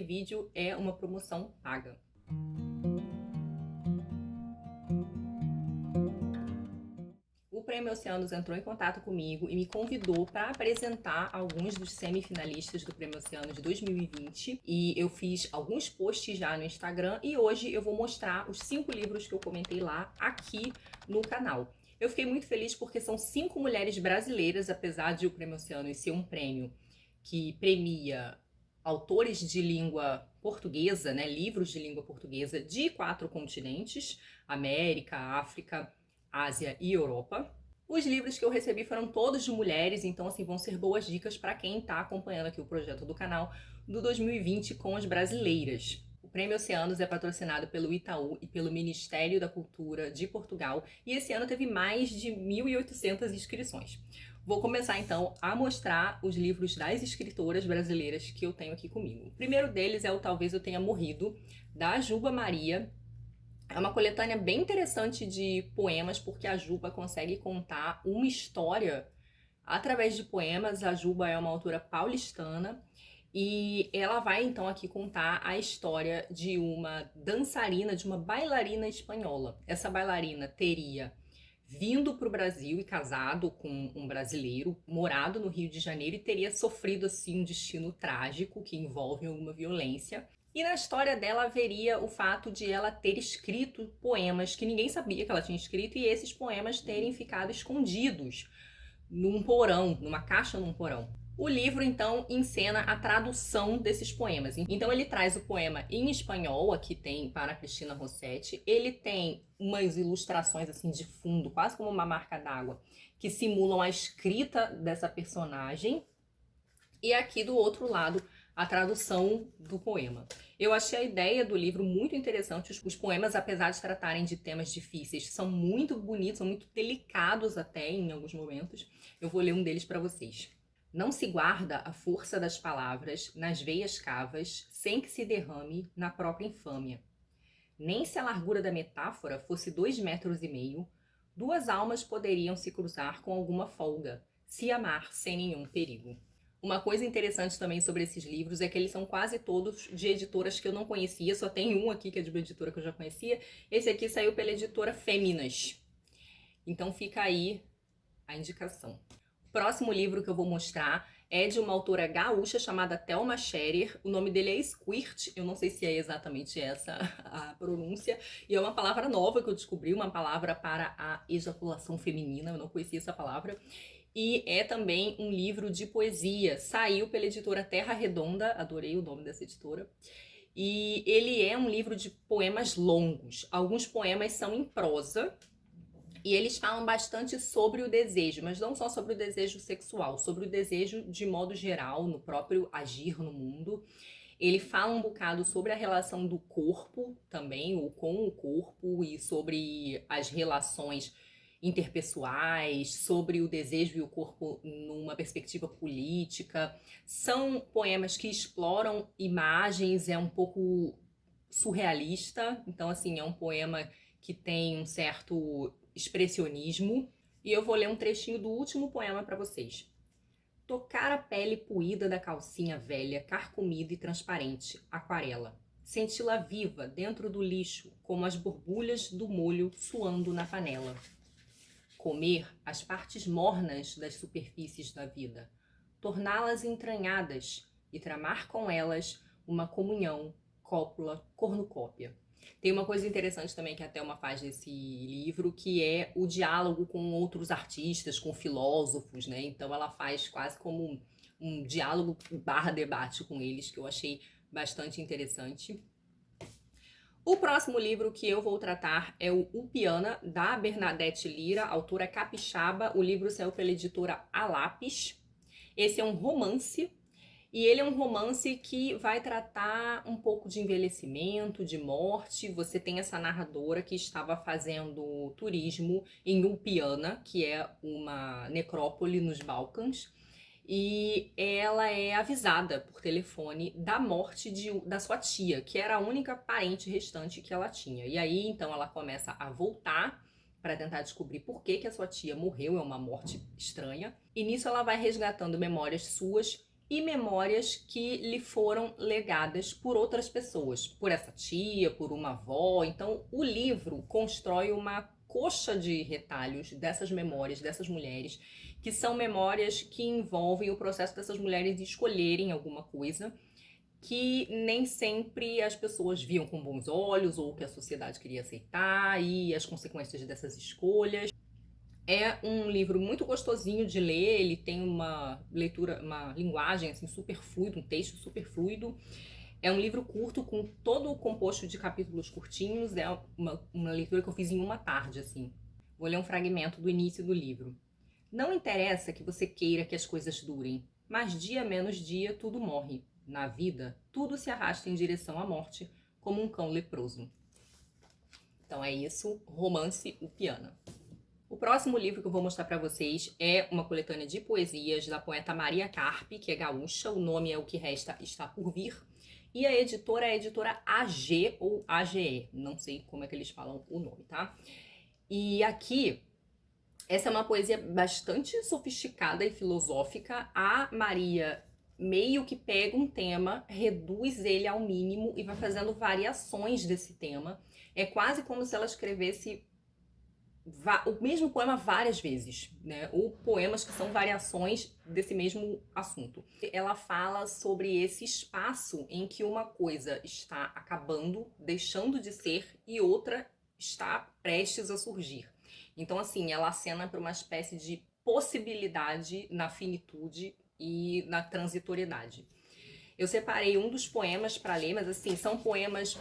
vídeo é uma promoção paga. O Prêmio Oceanos entrou em contato comigo e me convidou para apresentar alguns dos semifinalistas do Prêmio Oceanos de 2020. E eu fiz alguns posts já no Instagram e hoje eu vou mostrar os 5 livros que eu comentei lá aqui no canal. Eu fiquei muito feliz porque são 5 mulheres brasileiras, apesar de o Prêmio Oceanos ser um prêmio que premia autores de língua portuguesa, né, livros de língua portuguesa de 4 continentes, América, África, Ásia e Europa. Os livros que eu recebi foram todos de mulheres, então assim vão ser boas dicas para quem está acompanhando aqui o projeto do canal do 2020 com as brasileiras. O Prêmio Oceanos é patrocinado pelo Itaú e pelo Ministério da Cultura de Portugal e esse ano teve mais de 1.800 inscrições. Vou começar então a mostrar os livros das escritoras brasileiras que eu tenho aqui comigo. O primeiro deles é o Talvez Eu Tenha Morrido, da Juba Maria. É uma coletânea bem interessante de poemas, porque a Juba consegue contar uma história através de poemas. A Juba é uma autora paulistana e ela vai então aqui contar a história de uma dançarina, de uma bailarina espanhola. Essa bailarina teria vindo para o Brasil e casado com um brasileiro, morado no Rio de Janeiro e teria sofrido assim um destino trágico que envolve alguma violência. E na história dela haveria o fato de ela ter escrito poemas que ninguém sabia que ela tinha escrito e esses poemas terem ficado escondidos num porão, numa caixa num porão. O livro, então, encena a tradução desses poemas. Então, ele traz o poema em espanhol, aqui tem para Cristina Rossetti. Ele tem umas ilustrações, assim, de fundo, quase como uma marca d'água, que simulam a escrita dessa personagem. E aqui, do outro lado, a tradução do poema. Eu achei a ideia do livro muito interessante. Os poemas, apesar de tratarem de temas difíceis, são muito bonitos, são muito delicados até em alguns momentos. Eu vou ler um deles para vocês. Não se guarda a força das palavras nas veias cavas, sem que se derrame na própria infâmia. Nem se a largura da metáfora fosse 2,5 metros, duas almas poderiam se cruzar com alguma folga, se amar sem nenhum perigo. Uma coisa interessante também sobre esses livros é que eles são quase todos de editoras que eu não conhecia, só tem um aqui que é de uma editora que eu já conhecia. Esse aqui saiu pela editora Féminas. Então fica aí a indicação. O próximo livro que eu vou mostrar é de uma autora gaúcha chamada Thelma Scherer. O nome dele é Squirt, eu não sei se é exatamente essa a pronúncia. E é uma palavra nova que eu descobri, uma palavra para a ejaculação feminina, eu não conhecia essa palavra. E é também um livro de poesia, saiu pela editora Terra Redonda, adorei o nome dessa editora. E ele é um livro de poemas longos, alguns poemas são em prosa, e eles falam bastante sobre o desejo, mas não só sobre o desejo sexual, sobre o desejo de modo geral, no próprio agir no mundo. Ele fala um bocado sobre a relação do corpo também, ou com o corpo, e sobre as relações interpessoais, sobre o desejo e o corpo numa perspectiva política. São poemas que exploram imagens, é um pouco surrealista, então assim, é um poema que tem um certo expressionismo. E eu vou ler um trechinho do último poema para vocês. Tocar a pele poída da calcinha velha, carcomida e transparente, aquarela. Senti-la viva dentro do lixo, como as borbulhas do molho suando na panela. Comer as partes mornas das superfícies da vida, torná-las entranhadas e tramar com elas uma comunhão, cópula, cornucópia. Tem uma coisa interessante também que a Thelma faz nesse livro, que é o diálogo com outros artistas, com filósofos, né? Então ela faz quase como um diálogo barra debate com eles, que eu achei bastante interessante. O próximo livro que eu vou tratar é o Upiana, da Bernadette Lira, autora capixaba. O livro saiu pela editora A Lápis. Esse é um romance, e ele é um romance que vai tratar um pouco de envelhecimento, de morte. Você tem essa narradora que estava fazendo turismo em Upiana, que é uma necrópole nos Balcãs, e ela é avisada por telefone da morte da sua tia, que era a única parente restante que ela tinha. E aí, então, ela começa a voltar para tentar descobrir por que a sua tia morreu, é uma morte estranha. E nisso ela vai resgatando memórias suas e memórias que lhe foram legadas por outras pessoas, por essa tia, por uma avó. Então, o livro constrói uma coxa de retalhos dessas memórias, dessas mulheres, que são memórias que envolvem o processo dessas mulheres de escolherem alguma coisa que nem sempre as pessoas viam com bons olhos ou que a sociedade queria aceitar, e as consequências dessas escolhas. É um livro muito gostosinho de ler, ele tem uma leitura, uma linguagem assim, super fluida, um texto super fluido. É um livro curto, com todo o composto de capítulos curtinhos, é uma leitura que eu fiz em uma tarde, assim. Vou ler um fragmento do início do livro. Não interessa que você queira que as coisas durem, mas dia menos dia tudo morre. Na vida, tudo se arrasta em direção à morte, como um cão leproso. Então é isso, Romance o Piano. O próximo livro que eu vou mostrar para vocês é uma coletânea de poesias da poeta Maria Carpe, que é gaúcha, o nome é O Que Resta Está Por Vir, e a editora é a editora AG ou AGE, não sei como é que eles falam o nome, tá? E aqui, essa é uma poesia bastante sofisticada e filosófica. A Maria meio que pega um tema, reduz ele ao mínimo e vai fazendo variações desse tema. É quase como se ela escrevesse o mesmo poema várias vezes, né? Ou poemas que são variações desse mesmo assunto. Ela fala sobre esse espaço em que uma coisa está acabando, deixando de ser, e outra está prestes a surgir. Então, assim, ela acena para uma espécie de possibilidade na finitude e na transitoriedade. Eu separei um dos poemas para ler, mas assim, são poemas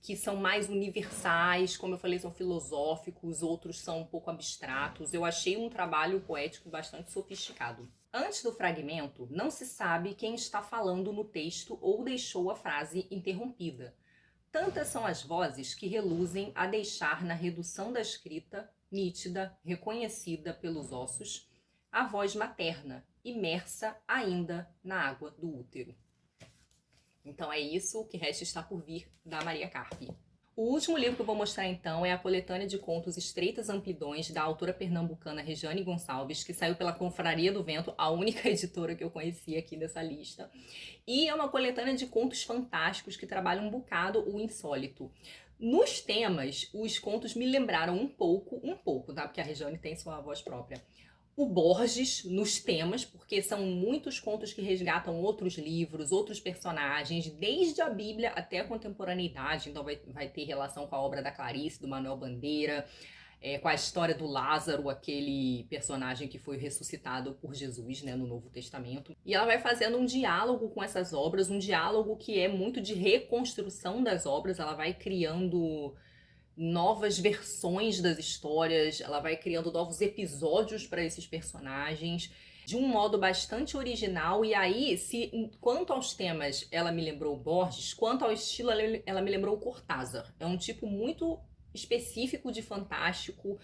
que são mais universais, como eu falei, são filosóficos, outros são um pouco abstratos. Eu achei um trabalho poético bastante sofisticado. Antes do fragmento, não se sabe quem está falando no texto ou deixou a frase interrompida. Tantas são as vozes que reluzem a deixar na redução da escrita, nítida, reconhecida pelos ossos, a voz materna, imersa ainda na água do útero. Então é isso, O Que Resta Está Por Vir, da Maria Carpe. O último livro que eu vou mostrar então é a coletânea de contos Estreitas Amplidões, da autora pernambucana Rejane Gonçalves, que saiu pela Confraria do Vento, a única editora que eu conheci aqui dessa lista. E é uma coletânea de contos fantásticos que trabalham um bocado o insólito. Nos temas, os contos me lembraram um pouco, tá? Porque a Rejane tem sua voz própria. O Borges nos temas, porque são muitos contos que resgatam outros livros, outros personagens, desde a Bíblia até a contemporaneidade. Então vai ter relação com a obra da Clarice, do Manuel Bandeira, com a história do Lázaro, aquele personagem que foi ressuscitado por Jesus, né, no Novo Testamento. E ela vai fazendo um diálogo com essas obras, um diálogo que é muito de reconstrução das obras. Ela vai criando novas versões das histórias, ela vai criando novos episódios para esses personagens de um modo bastante original. E aí, se quanto aos temas ela me lembrou o Borges, quanto ao estilo ela me lembrou o Cortázar. É um tipo muito específico de fantástico,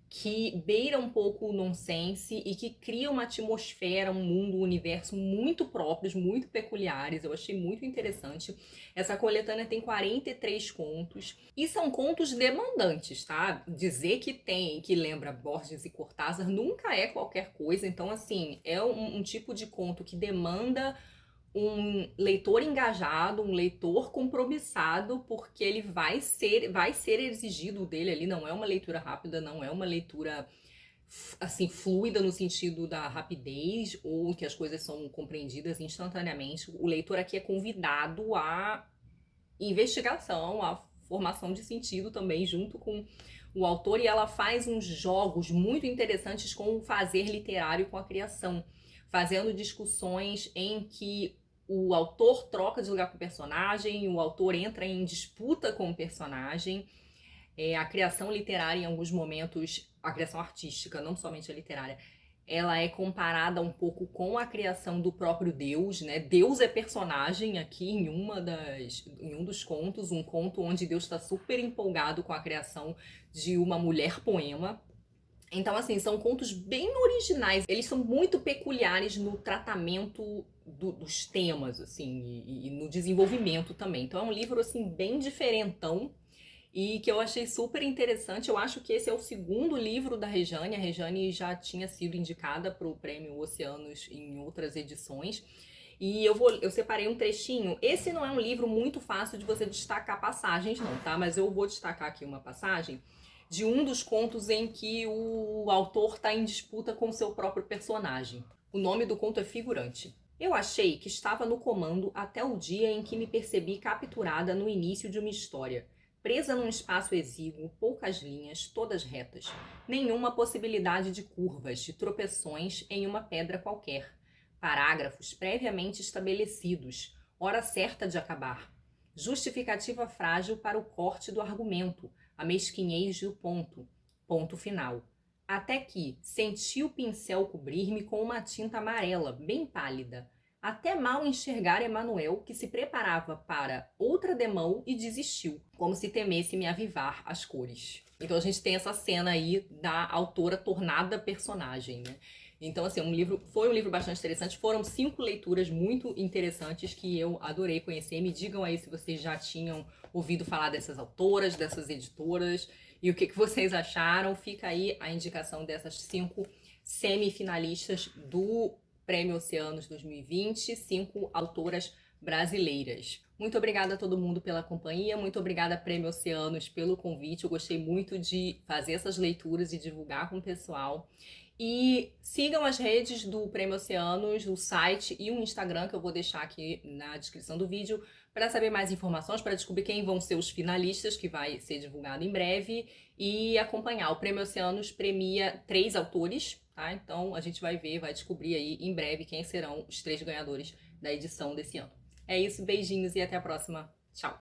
que beira um pouco o nonsense e que cria uma atmosfera, um mundo, um universo muito próprios, muito peculiares. Eu achei muito interessante. Essa coletânea tem 43 contos e são contos demandantes, tá? Dizer que lembra Borges e Cortázar nunca é qualquer coisa. Então, assim, é um tipo de conto que demanda um leitor engajado, um leitor compromissado, porque ele vai ser exigido dele ali. Não é uma leitura rápida, não é uma leitura assim fluida no sentido da rapidez ou que as coisas são compreendidas instantaneamente. O leitor aqui é convidado à investigação, à formação de sentido também junto com o autor, e ela faz uns jogos muito interessantes com o fazer literário, com a criação, fazendo discussões em que o autor troca de lugar com o personagem, o autor entra em disputa com o personagem. A criação literária, em alguns momentos, a criação artística, não somente a literária, ela é comparada um pouco com a criação do próprio Deus, né? Deus é personagem aqui em um dos contos, um conto onde Deus está super empolgado com a criação de uma mulher poema. Então, assim, são contos bem originais. Eles são muito peculiares no tratamento dos temas, assim, e no desenvolvimento também. Então, é um livro, assim, bem diferentão e que eu achei super interessante. Eu acho que esse é o segundo livro da Rejane. A Rejane já tinha sido indicada para o Prêmio Oceanos em outras edições. E eu separei um trechinho. Esse não é um livro muito fácil de você destacar passagens, não, tá? Mas eu vou destacar aqui uma passagem de um dos contos em que o autor está em disputa com o seu próprio personagem. O nome do conto é Figurante. Eu achei que estava no comando até o dia em que me percebi capturada no início de uma história, presa num espaço exíguo, poucas linhas, todas retas, nenhuma possibilidade de curvas, de tropeções em uma pedra qualquer, parágrafos previamente estabelecidos, hora certa de acabar, justificativa frágil para o corte do argumento, a mesquinhez do ponto, ponto final. Até que senti o pincel cobrir-me com uma tinta amarela, bem pálida, até mal enxergar Emanuel, que se preparava para outra demão e desistiu, como se temesse me avivar as cores. Então a gente tem essa cena aí da autora tornada personagem, né? Então, assim, foi um livro bastante interessante. Foram 5 leituras muito interessantes que eu adorei conhecer. Me digam aí se vocês já tinham ouvido falar dessas autoras, dessas editoras, e o que vocês acharam. Fica aí a indicação dessas 5 semifinalistas do Prêmio Oceanos 2020, 5 autoras brasileiras. Muito obrigada a todo mundo pela companhia, muito obrigada Prêmio Oceanos pelo convite. Eu gostei muito de fazer essas leituras e divulgar com o pessoal. E sigam as redes do Prêmio Oceanos, o site e o Instagram, que eu vou deixar aqui na descrição do vídeo, para saber mais informações, para descobrir quem vão ser os finalistas, que vai ser divulgado em breve, e acompanhar. O Prêmio Oceanos premia 3 autores, tá? Então a gente vai ver, vai descobrir aí em breve quem serão os 3 ganhadores da edição desse ano. É isso, beijinhos e até a próxima. Tchau!